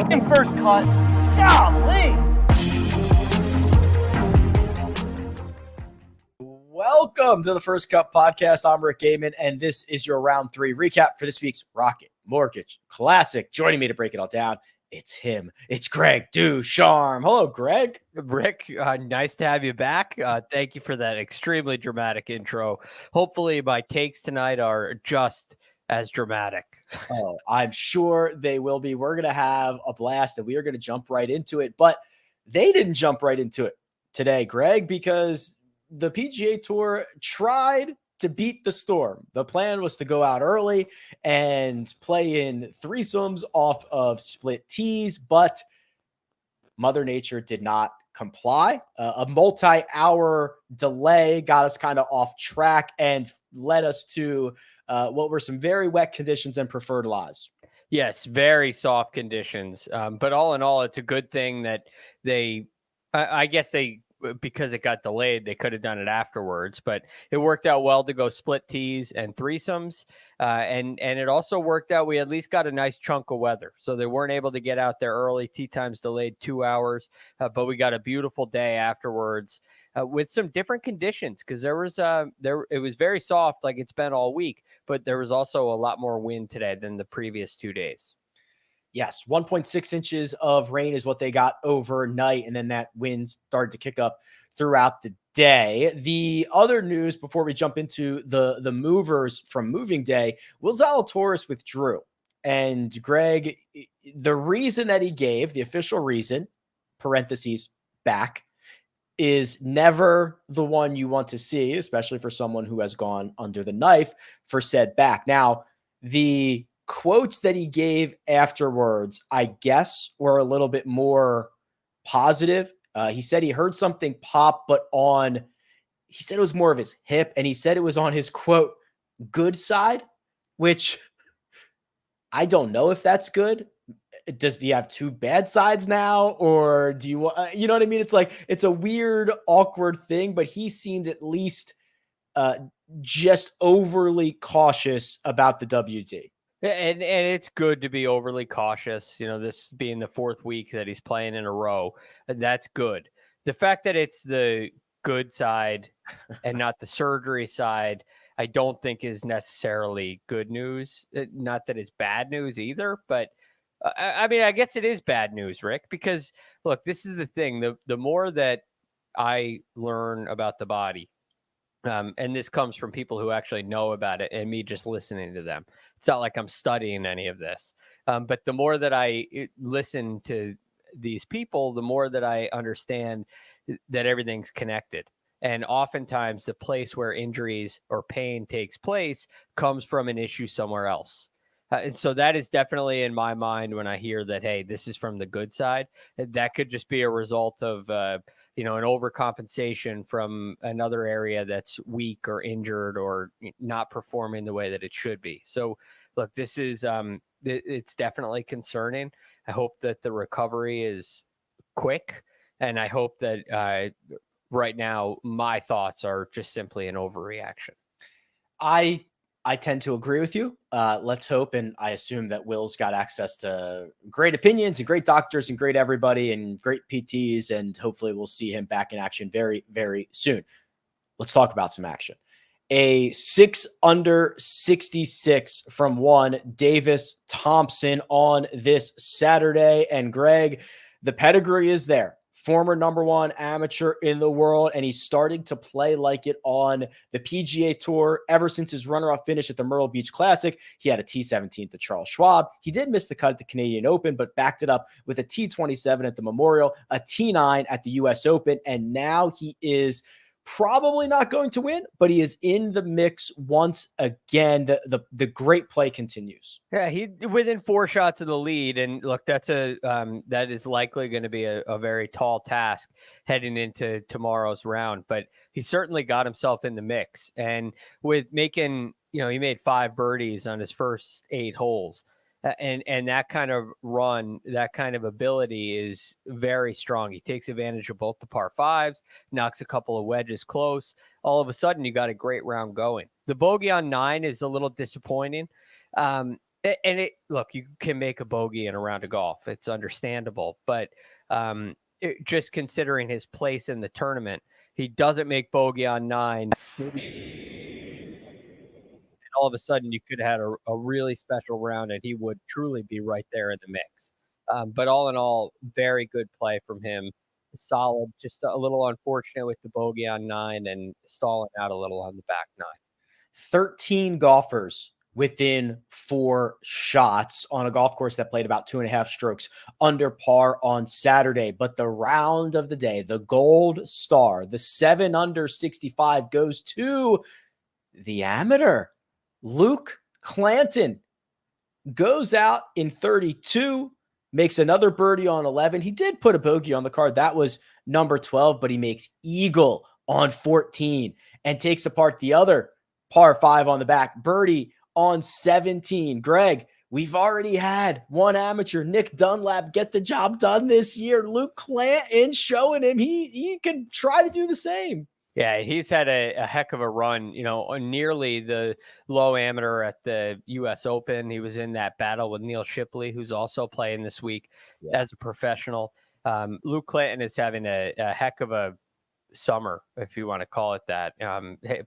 taking first cut. Golly! Welcome to the First Cut Podcast. I'm Rick Gehman, and this is your round 3 recap for this week's Rocket Mortgage Classic. Joining me to break it all down, it's him. It's Greg DuCharme. Hello, Greg. Rick, nice to have you back. Thank you for that extremely dramatic intro. Hopefully my takes tonight are just as dramatic. Oh, I'm sure they will be. We're going to have a blast, and we are going to jump right into it. But they didn't jump right into it today, Greg, because the PGA Tour tried to beat the storm. The plan was to go out early and play in threesomes off of split tees, but Mother Nature did not comply. A multi-hour delay got us kind of off track and led us to what were some very wet conditions and preferred lies. Yes, very soft conditions. But all in all, it's a good thing that I guess because it got delayed, they could have done it afterwards, but it worked out well to go split tees and threesomes. And it also worked out. We at least got a nice chunk of weather. So they weren't able to get out there early. Tee times delayed 2 hours, but we got a beautiful day afterwards with some different conditions. Cause it was very soft, like it's been all week, but there was also a lot more wind today than the previous 2 days. Yes, 1.6 inches of rain is what they got overnight, and then that wind started to kick up throughout the day. The other news before we jump into the movers from moving day, Will Zalatoris withdrew. And Greg, the reason that he gave, the official reason, parentheses, back, is never the one you want to see, especially for someone who has gone under the knife for said back. Now, the quotes that he gave afterwards, I guess, were a little bit more positive. He said he heard something pop, but he said it was more of his hip, and he said it was on his, quote, good side, which I don't know if that's good. Do you have two bad sides now, or do you want, you know what I mean? It's like, it's a weird, awkward thing, but he seemed at least just overly cautious about the WD. And it's good to be overly cautious, this being the fourth week that he's playing in a row. That's good. The fact that it's the good side and not the surgery side, I don't think is necessarily good news. Not that it's bad news either, but I mean, I guess it is bad news, Rick, because look, this is the thing. The more that I learn about the body, and this comes from people who actually know about it and me just listening to them. It's not like I'm studying any of this. But the more that I listen to these people, the more that I understand that everything's connected. And oftentimes the place where injuries or pain takes place comes from an issue somewhere else. And so that is definitely in my mind when I hear that, hey, this is from the good side. That could just be a result of an overcompensation from another area that's weak or injured or not performing the way that it should be. So look, this is, it's definitely concerning. I hope that the recovery is quick. And I hope that right now, my thoughts are just simply an overreaction. I tend to agree with you. Let's hope, and I assume that Will's got access to great opinions and great doctors and great everybody and great PTs, and hopefully we'll see him back in action very, very soon. Let's talk about some action. A 6 under 66 from one Davis Thompson on this Saturday. And Greg, the pedigree is there. Former #1 amateur in the world, and he's starting to play like it on the PGA Tour ever since his runner-up finish at the Myrtle Beach Classic. He had a T17 at the Charles Schwab. He did miss the cut at the Canadian Open, but backed it up with a T27 at the Memorial, a T9 at the US Open, and now he is probably not going to win, but he is in the mix once again. The great play continues. Yeah, he within 4 shots of the lead, and look, that is likely going to be a very tall task heading into tomorrow's round. But he certainly got himself in the mix, and with making, he made 5 birdies on his first 8 holes. And that kind of run, that kind of ability is very strong. He takes advantage of both the par 5s, knocks a couple of wedges close. All of a sudden, you got a great round going. The bogey on 9 is a little disappointing. And look, you can make a bogey in a round of golf. It's understandable, but just considering his place in the tournament, he doesn't make bogey on 9. And all of a sudden, you could have had a really special round, and he would truly be right there in the mix. But all in all, very good play from him. Solid, just a little unfortunate with the bogey on 9 and stalling out a little on the back 9. 13 golfers within 4 shots on a golf course that played about 2.5 strokes under par on Saturday. But the round of the day, the gold star, the 7 under 65 goes to the amateur. Luke Clanton goes out in 32, makes another birdie on 11. He did put a bogey on the card. That was number 12, but he makes eagle on 14 and takes apart the other par 5 on the back, birdie on 17. Greg, we've already had one amateur, Nick Dunlap, get the job done this year. Luke Clanton showing him he can try to do the same. Yeah, he's had a heck of a run, nearly the low amateur at the U.S. Open. He was in that battle with Neil Shipley, who's also playing this week as a professional. Luke Clanton is having a heck of a summer, if you want to call it that.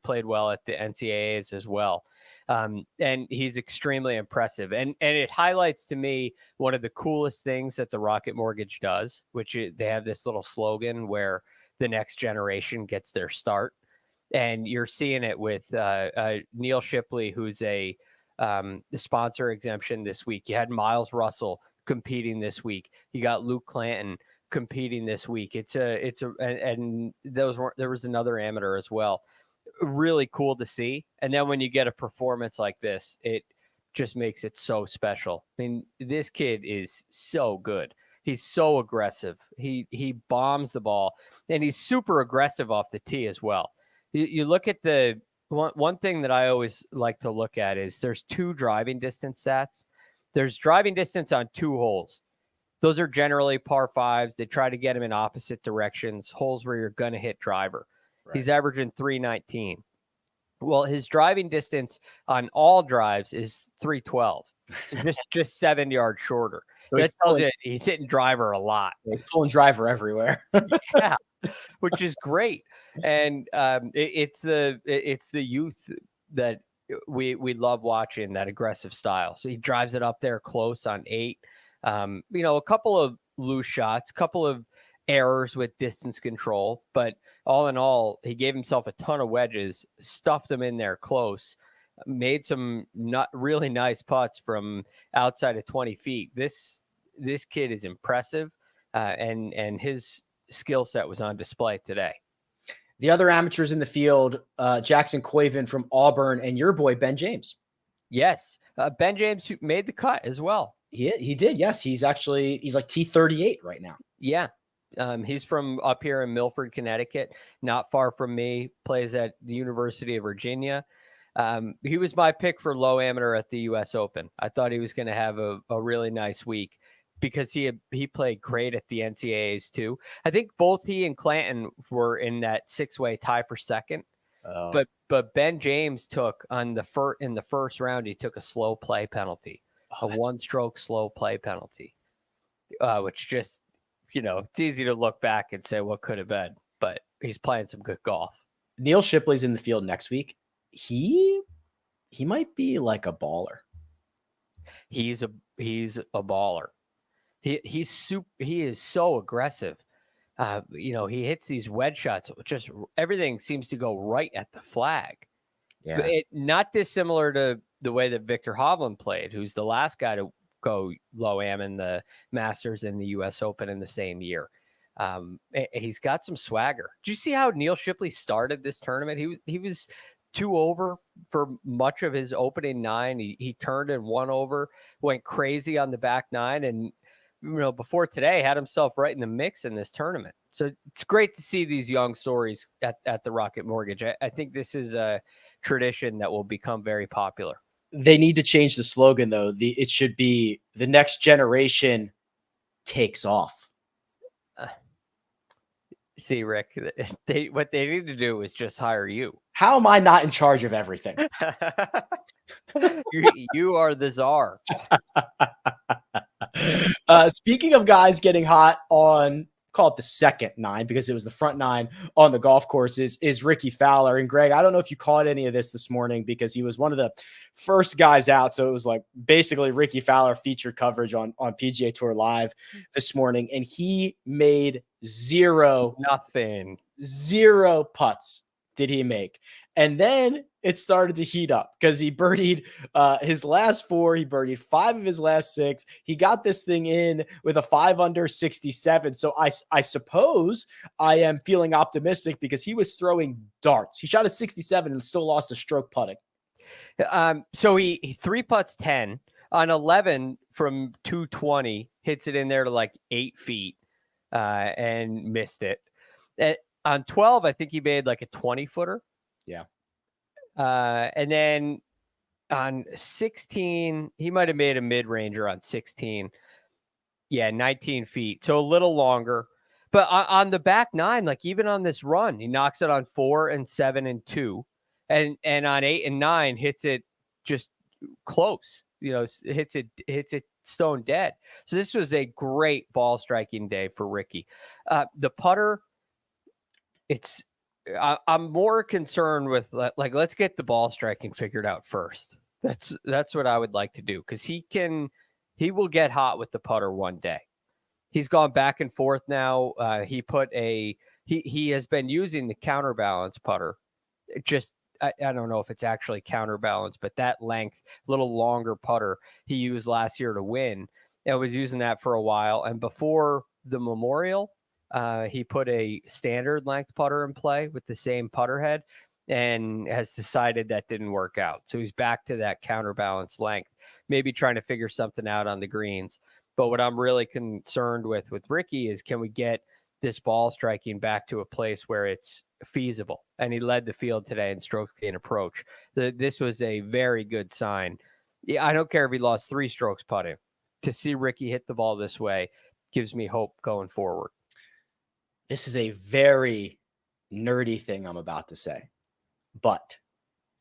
Played well at the NCAAs as well. And he's extremely impressive. And it highlights to me one of the coolest things that the Rocket Mortgage does, which they have this little slogan where the next generation gets their start. And you're seeing it with Neil Shipley, who's the sponsor exemption this week. You had Miles Russell competing this week. You got Luke Clanton competing this week. And there was another amateur as well. Really cool to see. And then when you get a performance like this, it just makes it so special. I mean, this kid is so good. He's so aggressive. He bombs the ball, and he's super aggressive off the tee as well. You look at the one thing that I always like to look at is there's 2 driving distance stats. There's driving distance on 2 holes. Those are generally par 5s. They try to get him in opposite directions, holes where you're going to hit driver. Right. He's averaging 319. Well, his driving distance on all drives is 312. So just 7 yards shorter. So that tells you he's hitting driver a lot. He's pulling driver everywhere. Yeah, which is great. And it's the youth that we love watching, that aggressive style. So he drives it up there close on 8. A couple of loose shots, couple of errors with distance control, but all in all, he gave himself a ton of wedges, stuffed them in there close, made some not really nice putts from outside of 20 feet. This kid is impressive, and his skill set was on display today. The other amateurs in the field, Jackson Coyvin from Auburn, and your boy Ben James. Yes, Ben James made the cut as well. He did. Yes, he's like T38 right now. Yeah. He's from up here in Milford, Connecticut, not far from me, plays at the University of Virginia. He was my pick for low amateur at the U.S. Open. I thought he was going to have a really nice week because he played great at the NCAAs too. I think both he and Clanton were in that 6-way tie for second. Oh. But Ben James took in the first round, he took a slow play penalty, a 1-stroke slow play penalty, which just, it's easy to look back and say what could have been, but he's playing some good golf. Neil Shipley's in the field next week. He might be like a baller. He's a baller. He is so aggressive. He hits these wedge shots. Just everything seems to go right at the flag. Yeah. Not dissimilar to the way that Victor Hovland played, who's the last guy to go low am in the Masters and the U.S. Open in the same year. He's got some swagger. Did you see how Neil Shipley started this tournament? He was 2 over for much of his opening 9. He turned and 1 over, went crazy on the back 9, and before today had himself right in the mix in this tournament. So it's great to see these young stories at the Rocket Mortgage. I think this is a tradition that will become very popular. They need to change the slogan, though. It should be the next generation takes off. See, Rick, what they need to do is just hire you. How am I not in charge of everything? You are the czar. Speaking of guys getting hot on, call it the second nine, because it was the front nine on the golf courses, is Rickie Fowler. And Greg, I don't know if you caught any of this morning, because he was one of the first guys out. So it was like basically Rickie Fowler featured coverage on PGA Tour Live this morning. And he made zero putts did he make. And then it started to heat up, because he birdied his last 4. He birdied 5 of his last 6. He got this thing in with a 5 under 67. So I suppose I am feeling optimistic, because he was throwing darts. He shot a 67 and still lost a stroke putting. So he 3 putts 10 on 11 from 220, hits it in there to like 8 feet and missed it. On 12, I think he made like a 20-footer. Yeah. And then on 16, he might have made a mid-ranger on 16. Yeah, 19 feet. So a little longer. But on the back 9, like even on this run, he knocks it on 4 and 7 and 2. And on 8 and 9, hits it just close. Hits it stone dead. So this was a great ball striking day for Rickie. The putter, I'm more concerned with, like, let's get the ball striking figured out first. That's what I would like to do, because he will get hot with the putter one day. He's gone back and forth now. He has been using the counterbalance putter. I don't know if it's actually counterbalance, but that length, little longer putter he used last year to win. I was using that for a while, and before the Memorial, he put a standard length putter in play with the same putter head, and has decided that didn't work out. So he's back to that counterbalance length, maybe trying to figure something out on the greens. But what I'm really concerned with Rickie is, can we get this ball striking back to a place where it's feasible? And he led the field today in strokes gain approach. This was a very good sign. Yeah, I don't care if he lost 3 strokes putting. To see Rickie hit the ball this way gives me hope going forward. This is a very nerdy thing I'm about to say, but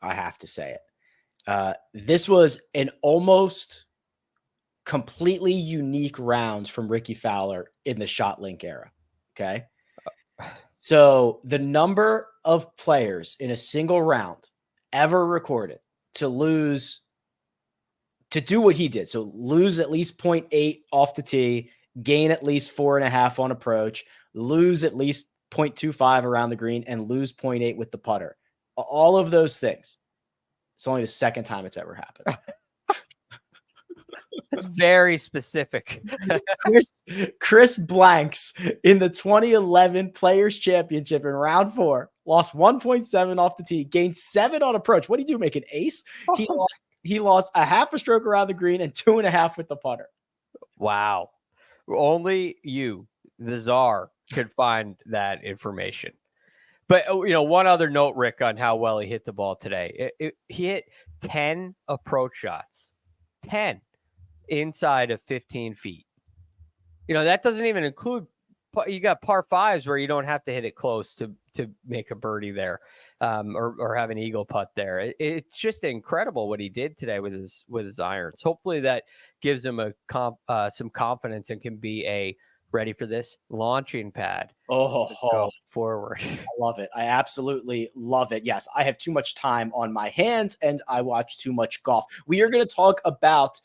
I have to say it. This was an almost completely unique round from Rickie Fowler in the ShotLink era. Okay. So the number of players in a single round ever recorded to do what he did. So lose at least 0.8 off the tee, gain at least 4.5 on approach, lose at least 0.25 around the green, and lose 0.8 with the putter. All of those things. It's only the second time it's ever happened. It's very specific. Chris Blanks in the 2011 Players Championship in round 4 lost 1.7 off the tee, gained 7 on approach. What did he do? Make an ace? He lost a half a stroke around the green and 2.5 with the putter. Wow. Only you, the czar, could find that information. But, one other note, Rick, on how well he hit the ball today. He hit 10 approach shots. 10 inside of 15 feet. That doesn't even include, you got par 5s where you don't have to hit it close to make a birdie there, or have an eagle putt there. It's just incredible what he did today with his irons. Hopefully that gives him some confidence and can be a ready for this launching pad. Go forward. I love it. I absolutely love it. Yes, I have too much time on my hands and I watch too much golf. We are going to talk about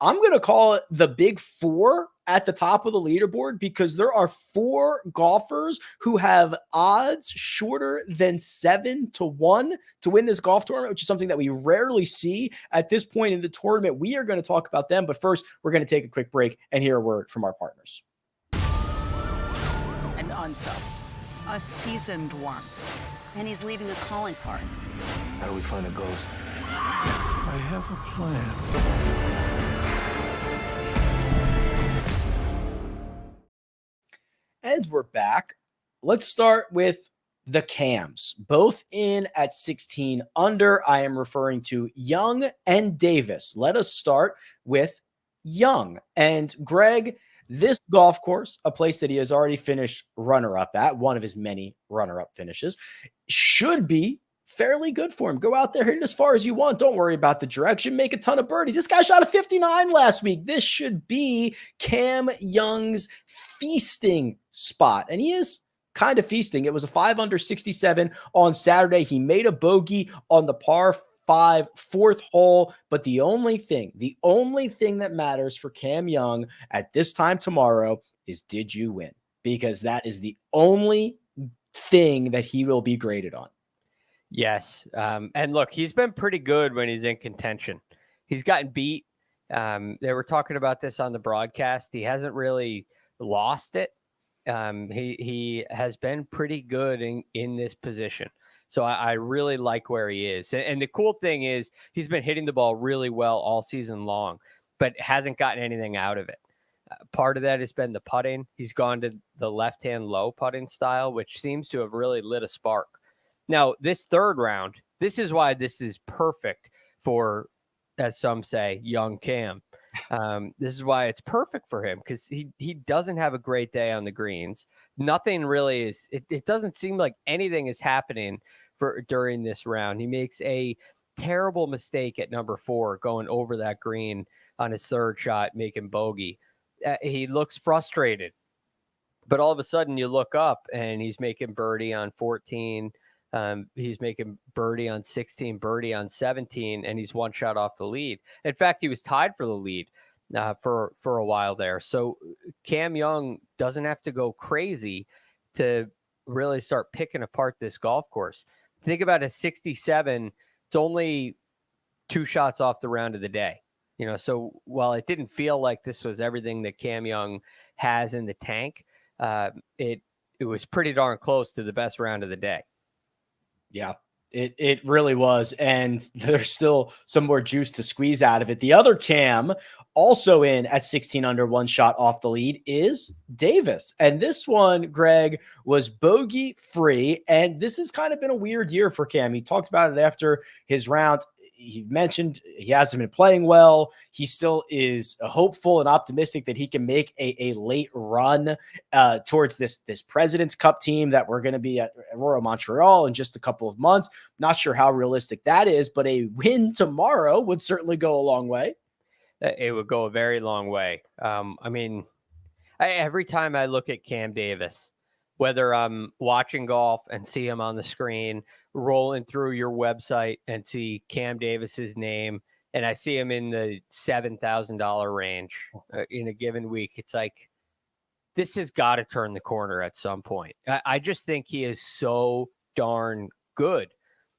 I'm going to call it the big 4 at the top of the leaderboard, because there are 4 golfers who have odds shorter than 7-1 to win this golf tournament, which is something that we rarely see at this point in the tournament. We are going to talk about them, but first we're going to take a quick break and hear a word from our partners. An unsub, a seasoned one, and he's leaving a calling card. How do we find a ghost? I have a plan. And we're back. Let's start with the Cams, both in at 16 under. I am referring to Young and Davis. Let us start with Young. And Greg, this golf course, a place that he has already finished runner-up at, one of his many runner-up finishes, should be fairly good for him. Go out there, hit it as far as you want. Don't worry about the direction. Make a ton of birdies. This guy shot a 59 last week. This should be Cam Young's feasting spot. And he is kind of feasting. It was a 5 under 67 on Saturday. He made a bogey on the par 5 fourth hole. But the only thing that matters for Cam Young at this time tomorrow is, did you win? Because that is the only thing that he will be graded on. Yes. And look, he's been pretty good when he's in contention. He's gotten beat. They were talking about this on the broadcast. He hasn't really lost it. He has been pretty good in this position. So I really like where he is. And the cool thing is he's been hitting the ball really well all season long, but hasn't gotten anything out of it. Part of that has been the putting. He's gone to the left-hand low putting style, which seems to have really lit a spark. Now, this third round, this is why this is perfect for, as some say, young Cam. This is why it's perfect for him, because he doesn't have a great day on the greens. Nothing really is. It doesn't seem like anything is happening during this round. He makes a terrible mistake at number 4, going over that green on his third shot, making bogey. He looks frustrated, but all of a sudden you look up and he's making birdie on 14. He's making birdie on 16, birdie on 17, and he's one shot off the lead. In fact, he was tied for the lead for a while there. So Cam Young doesn't have to go crazy to really start picking apart this golf course. Think about a 67. It's only 2 shots off the round of the day. So while it didn't feel like this was everything that Cam Young has in the tank, it was pretty darn close to the best round of the day. Yeah, it really was. And there's still some more juice to squeeze out of it. The other Cam, also in at 16 under, 1 shot off the lead, is Davis. And this one, Greg, was bogey free. And this has kind of been a weird year for Cam. He talked about it after his round. He mentioned he hasn't been playing well. He still is hopeful and optimistic that he can make a late run towards this President's Cup team that we're going to be at Royal Montreal in just a couple of months. Not sure how realistic that is, but a win tomorrow would certainly go a long way. It would go a very long way. Every time I look at Cam Davis, whether I'm watching golf and see him on the screen, rolling through your website and see Cam Davis's name, and I see him in the $7,000 range in a given week, it's like, this has got to turn the corner at some point. I just think he is so darn good.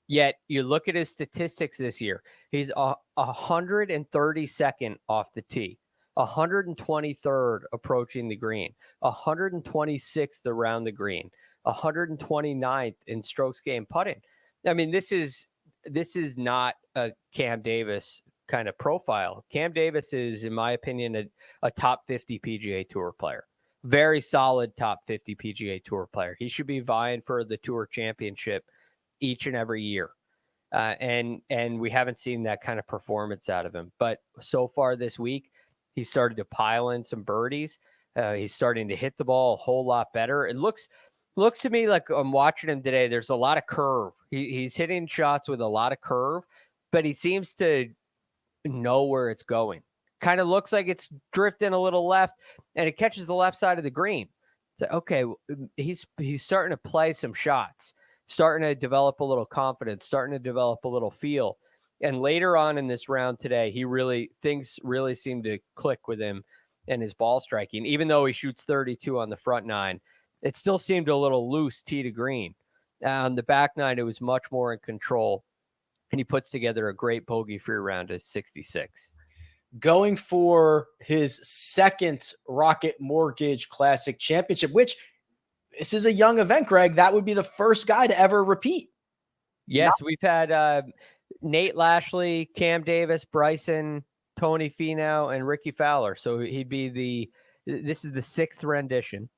Yet you look at his statistics this year, he's 132nd off the tee, 123rd approaching the green, 126th around the green, 129th in strokes gained putting. I mean, this is not a Cam Davis kind of profile. Cam Davis is, in my opinion, a top 50 PGA Tour player. Very solid top 50 PGA Tour player. He should be vying for the Tour Championship each and every year. And we haven't seen that kind of performance out of him. But so far this week, he started to pile in some birdies. He's starting to hit the ball a whole lot better. It looks to me like, I'm watching him today, there's a lot of curve. He's hitting shots with a lot of curve, but he seems to know where it's going. Kind of looks like it's drifting a little left, and it catches the left side of the green. So, okay, he's starting to play some shots, starting to develop a little confidence, starting to develop a little feel. And later on in this round today, things really seem to click with him and his ball striking. Even though he shoots 32 on the front 9, it still seemed a little loose tee to green. On the back 9, it was much more in control, and he puts together a great bogey-free round at 66. Going for his second Rocket Mortgage Classic Championship, which this is a young event, Greg. That would be the first guy to ever repeat. Yes, we've had Nate Lashley, Cam Davis, Bryson, Tony Finau, and Rickie Fowler. So he'd be this is the 6th rendition.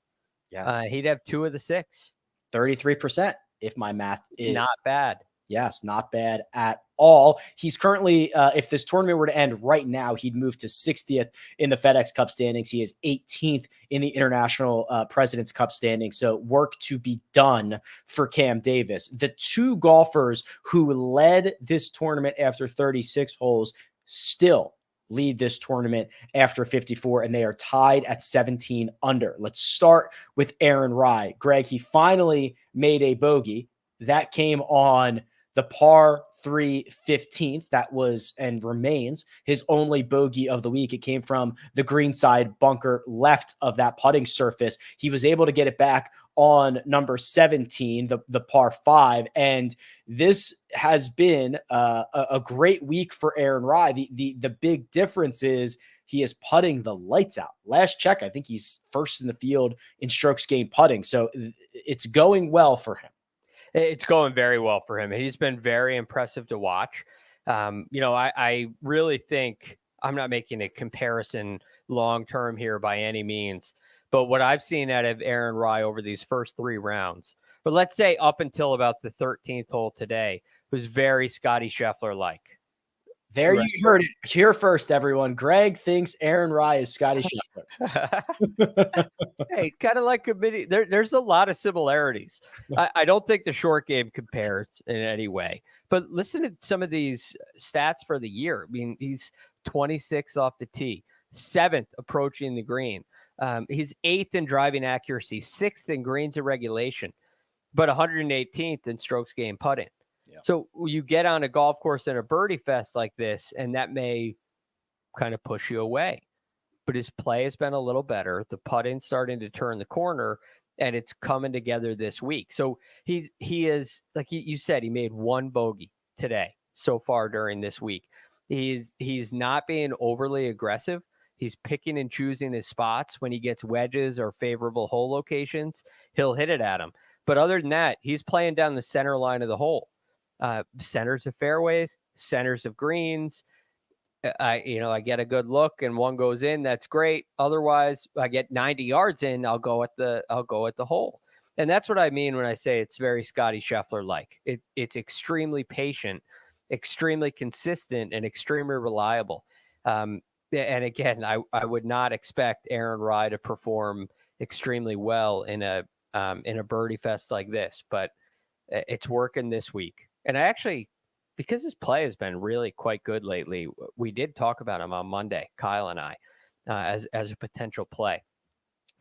Yes. He'd have 2 of the 6. 33%, if my math is not bad. Yes, not bad at all. He's currently, if this tournament were to end right now, he'd move to 60th in the FedEx Cup standings. He is 18th in the International President's Cup standings. So work to be done for Cam Davis. The two golfers who led this tournament after 36 holes still lead this tournament after 54, and they are tied at 17 under. Let's start with Aaron Rai. Greg, he finally made a bogey. That came on the par 3 15th. That was and remains his only bogey of the week. It came from the greenside bunker left of that putting surface. He was able to get it back on number 17, the par 5. And this has been a great week for Aaron Rai. The big difference is he is putting the lights out. Last check, I think he's first in the field in strokes gained putting. So it's going well for him. It's going very well for him. He's been very impressive to watch. I really think I'm not making a comparison long-term here by any means, but what I've seen out of Aaron Rai over these first 3 rounds, but let's say up until about the 13th hole today, was very Scotty Scheffler-like. There you heard it here first, everyone. Greg thinks Aaron Rai is Scotty Scheffler. Hey, kind of like there's a lot of similarities. I don't think the short game compares in any way. But listen to some of these stats for the year. I mean, he's 26 off the tee, 7th approaching the green. He's 8th in driving accuracy, 6th in greens and regulation, but 118th in strokes gained putting. Yeah. So you get on a golf course in a birdie fest like this, and that may kind of push you away. But his play has been a little better. The putting's starting to turn the corner, and it's coming together this week. So he is, like you said, he made 1 bogey today so far during this week. He's not being overly aggressive. He's picking and choosing his spots. When he gets wedges or favorable hole locations, he'll hit it at him. But other than that, he's playing down the center line of the hole. Centers of fairways, centers of greens. I get a good look and one goes in. That's great. Otherwise, I get 90 yards in. I'll go at the hole. And that's what I mean when I say it's very Scotty Scheffler-like. It's extremely patient, extremely consistent, and extremely reliable. And again, I would not expect Aaron Rai to perform extremely well in a birdie fest like this, but it's working this week. And I actually, because his play has been really quite good lately, we did talk about him on Monday, Kyle and I, as a potential play,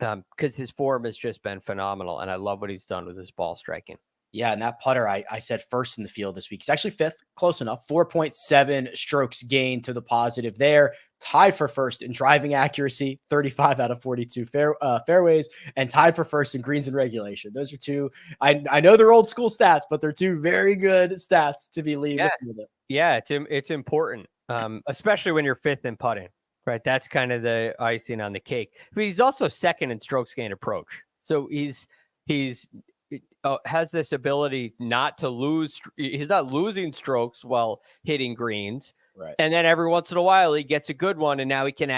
because his form has just been phenomenal, and I love what he's done with his ball striking. Yeah, and that putter, I said first in the field this week. He's actually 5th, close enough. 4.7 strokes gained to the positive there. Tied for first in driving accuracy, 35 out of 42 fairways, and tied for first in greens and regulation. Those are two. I know they're old school stats, but they're 2 very good stats to be leading. Yeah, it's important, especially when you're 5th in putting. Right, that's kind of the icing on the cake. But he's also 2nd in strokes gained approach. So he's has this ability not to lose. He's not losing strokes while hitting greens. Right. And then every once in a while he gets a good one, and now he can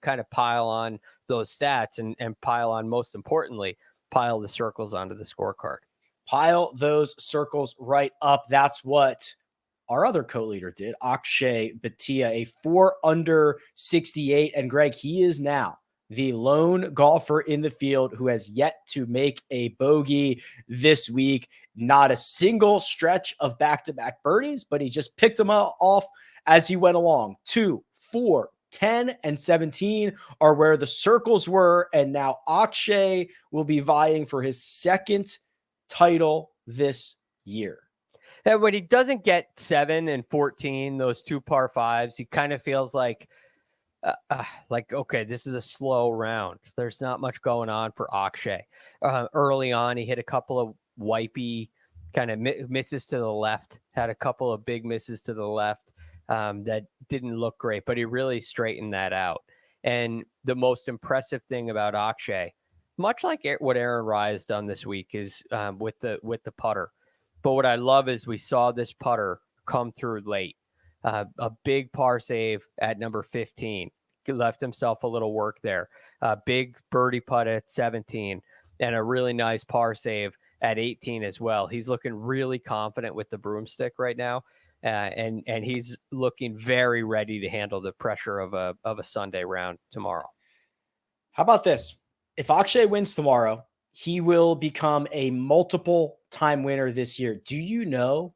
kind of pile on those stats and pile on, most importantly, pile the circles onto the scorecard. Pile those circles right up. That's what our other co-leader did, Akshay Bhatia, a 4 under 68. And Greg, he is now the lone golfer in the field who has yet to make a bogey this week. Not a single stretch of back-to-back birdies, but he just picked them off as he went along. 2, 4, 10, and 17 are where the circles were. And now Akshay will be vying for his 2nd title this year. And when he doesn't get 7 and 14, those 2 par 5s, he kind of feels like, okay, this is a slow round. There's not much going on for Akshay. Early on, he hit a couple of wipey kind of misses to the left, had a couple of big misses to the left that didn't look great, but he really straightened that out. And the most impressive thing about Akshay, much like what Aaron Rai has done this week, is with the putter. But what I love is we saw this putter come through late. A big par save at number 15. He left himself a little work there. A big birdie putt at 17, and a really nice par save at 18 as well. He's looking really confident with the broomstick right now. And he's looking very ready to handle the pressure of a Sunday round tomorrow. How about this? If Akshay wins tomorrow, he will become a multiple time winner this year. Do you know,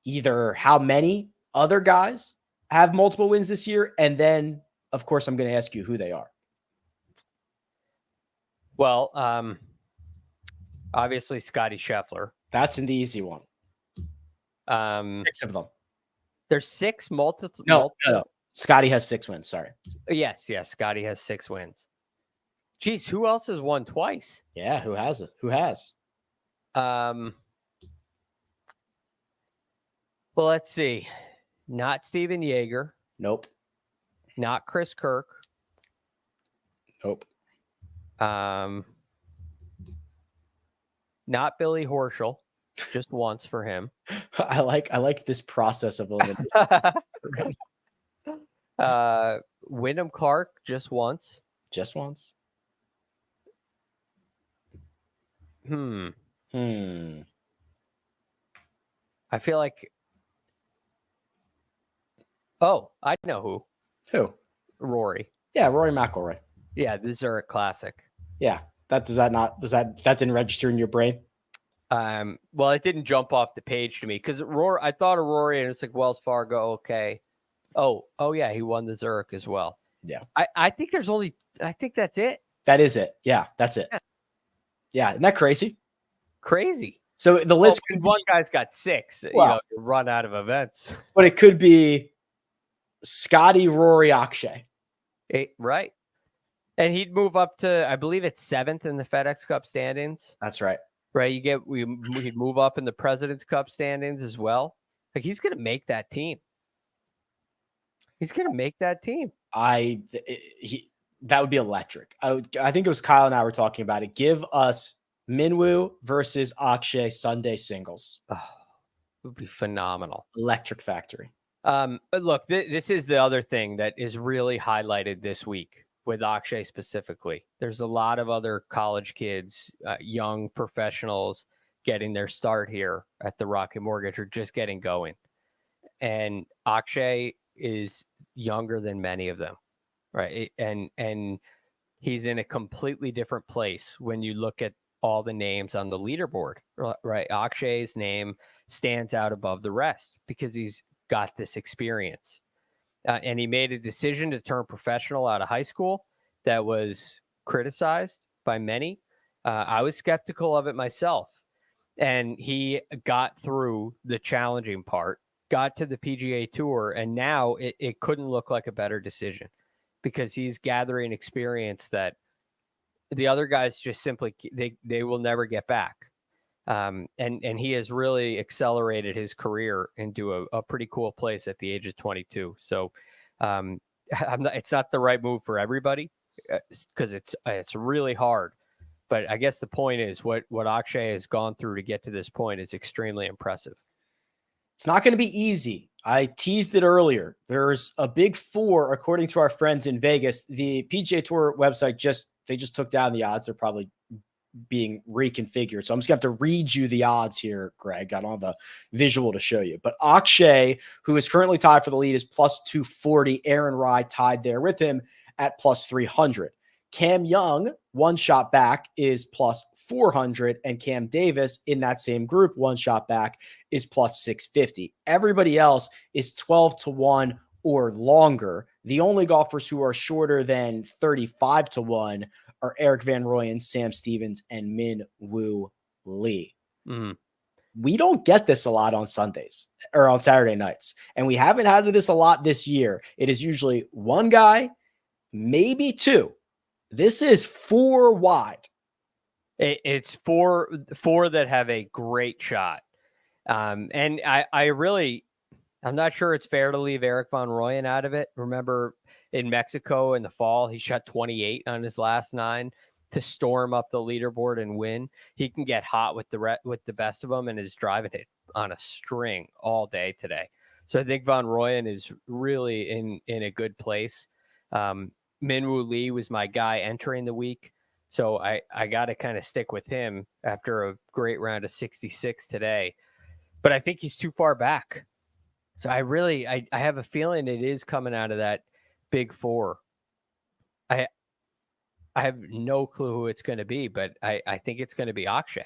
either how many other guys have multiple wins this year? And then, of course, I'm going to ask you who they are. Well, obviously Scotty Scheffler. That's an easy one. 6 of them. There's 6 multiple. No. Scotty has 6 wins. Sorry. Yes. Scotty has 6 wins. Geez, who else has won twice? Yeah, who has it? Who has? Well, let's see. Not Steven Yeager. Nope. Not Chris Kirk. Nope. Not Billy Horschel. Just once for him. I like this process of elimination. Wyndham Clark just once. Just once. I feel like. Oh, I know who. Who? Rory. Yeah, Rory McIlroy. Yeah, the Zurich Classic. Yeah, that didn't register in your brain? Well, it didn't jump off the page to me because I thought of Rory and it's like Wells Fargo. Okay. Oh yeah, he won the Zurich as well. Yeah. I think that's it. That is it. Yeah, that's it. Yeah, isn't that crazy? Crazy. So the list one guy's got 6. Well, you run out of events. But it could be Scotty, Rory, Akshay. Right. And he'd move up to, I believe it's 7th in the FedEx Cup standings. That's right. Right. He'd move up in the President's Cup standings as well. Like he's going to make that team. That would be electric. I think it was Kyle and I were talking about it. Give us Minwoo versus Akshay Sunday singles. Oh, it would be phenomenal. Electric factory. But look, this is the other thing that is really highlighted this week with Akshay specifically. There's a lot of other college kids, young professionals getting their start here at the Rocket Mortgage or just getting going. And Akshay is younger than many of them, right? And he's in a completely different place when you look at all the names on the leaderboard, right? Akshay's name stands out above the rest because he's got this experience. And he made a decision to turn professional out of high school that was criticized by many. I was skeptical of it myself. And he got through the challenging part, got to the PGA Tour, and now it couldn't look like a better decision because he's gathering experience that the other guys just simply, they will never get back. And he has really accelerated his career into a pretty cool place at the age of 22. So it's not the right move for everybody because it's really hard. But I guess the point is what Akshay has gone through to get to this point is extremely impressive. It's not going to be easy. I teased it earlier. There's a big 4, according to our friends in Vegas. The PGA Tour website just took down the odds. They're probably being reconfigured. So I'm just going to have to read you the odds here, Greg. I don't have a visual to show you. But Akshay, who is currently tied for the lead, is plus 240. Aaron Rai tied there with him at plus 300. Cam Young, 1 shot back, is plus 400. And Cam Davis in that same group, 1 shot back, is plus 650. Everybody else is 12-1 or longer. The only golfers who are shorter than 35-1 are Eric Van Rooyen, Sam Stevens, and Min Woo Lee. We don't get this a lot on Sundays or on Saturday nights. And we haven't had this a lot this year. It is usually 1 guy, maybe 2. This is 4 wide. It's four that have a great shot. And I'm not sure it's fair to leave Eric Van Rooyen out of it. Remember in Mexico in the fall, he shot 28 on his last 9 to storm up the leaderboard and win. He can get hot with the best of them and is driving it on a string all day today. So I think Van Rooyen is really in a good place. Min Woo Lee was my guy entering the week. So I got to kind of stick with him after a great round of 66 today. But I think he's too far back. So I have a feeling it is coming out of that big four. I have no clue who it's going to be, but I think it's going to be Akshay.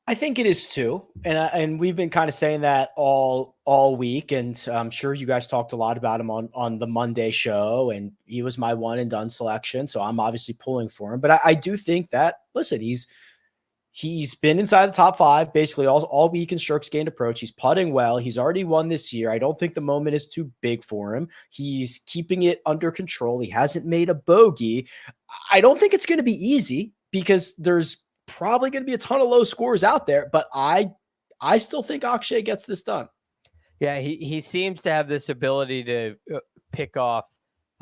I think it is too. And we've been kind of saying that all week. And I'm sure you guys talked a lot about him on the Monday show, and he was my one and done selection. So I'm obviously pulling for him, but I do think that, listen, he's been inside the top 5 basically all week in strokes gained approach. He's putting well. He's already won this year. I don't think the moment is too big for him. He's keeping it under control. He hasn't made a bogey. I don't think it's going to be easy because there's probably going to be a ton of low scores out there, but I still think Akshay gets this done. Yeah, he seems to have this ability to pick off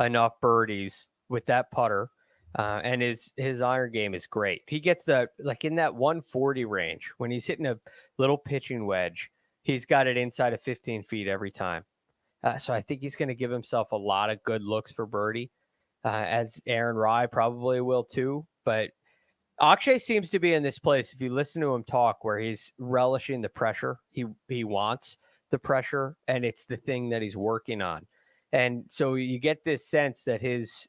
enough birdies with that putter. And his iron game is great. He gets in that 140 range when he's hitting a little pitching wedge. He's got it inside of 15 feet every time. So I think he's going to give himself a lot of good looks for birdie, as Aaron Rai probably will too. But Akshay seems to be in this place, if you listen to him talk, where he's relishing the pressure. He wants the pressure, and it's the thing that he's working on. And so you get this sense that his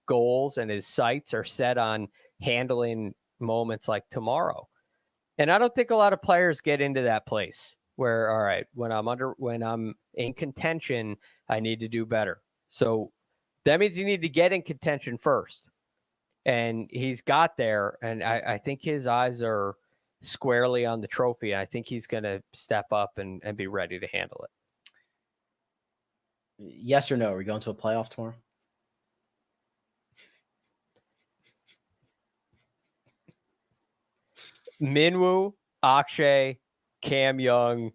goals and his sights are set on handling moments like tomorrow. And I don't think a lot of players get into that place where, all right, when I'm in contention, I need to do better. So that means you need to get in contention first. And he's got there. And I think his eyes are squarely on the trophy. I think he's going to step up and be ready to handle it. Yes or no? Are we going to a playoff tomorrow? Minwoo, Akshay, Cam Young,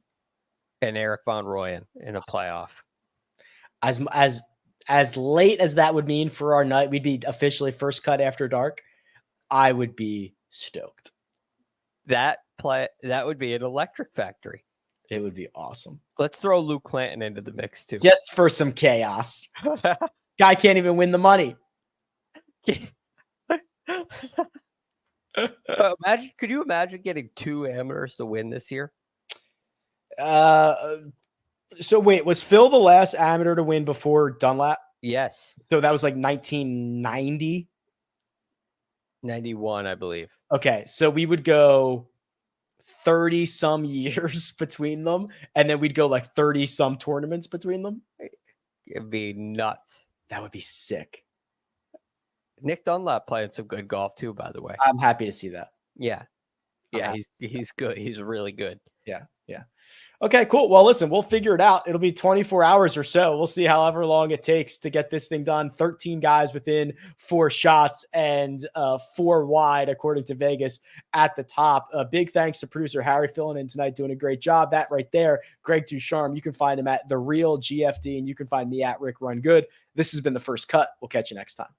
and Eric Von Rooyen in a playoff. As late as that would mean for our night, we'd be officially first cut after dark. I would be stoked. That would be an electric factory. It would be awesome. Let's throw Luke Clanton into the mix too. Just for some chaos. Guy can't even win the money. Could you imagine getting 2 amateurs to win this year? So wait, was Phil the last amateur to win before Dunlap? Yes. So that was like 1990? 91, I believe. Okay, so we would go 30 some years between them, and then we'd go like 30 some tournaments between them. It'd be nuts. That would be sick. Nick Dunlap playing some good golf too, by the way. I'm happy to see that. Yeah. He's good. He's really good. Yeah. Okay, cool. Well, listen, we'll figure it out. It'll be 24 hours or so. We'll see however long it takes to get this thing done. 13 guys within 4 shots and 4 wide, according to Vegas, at the top. A big thanks to producer Harry filling in tonight, doing a great job. That right there, Greg DuCharme. You can find him at The Real GFD, and you can find me at Rick Run Good. This has been The First Cut. We'll catch you next time.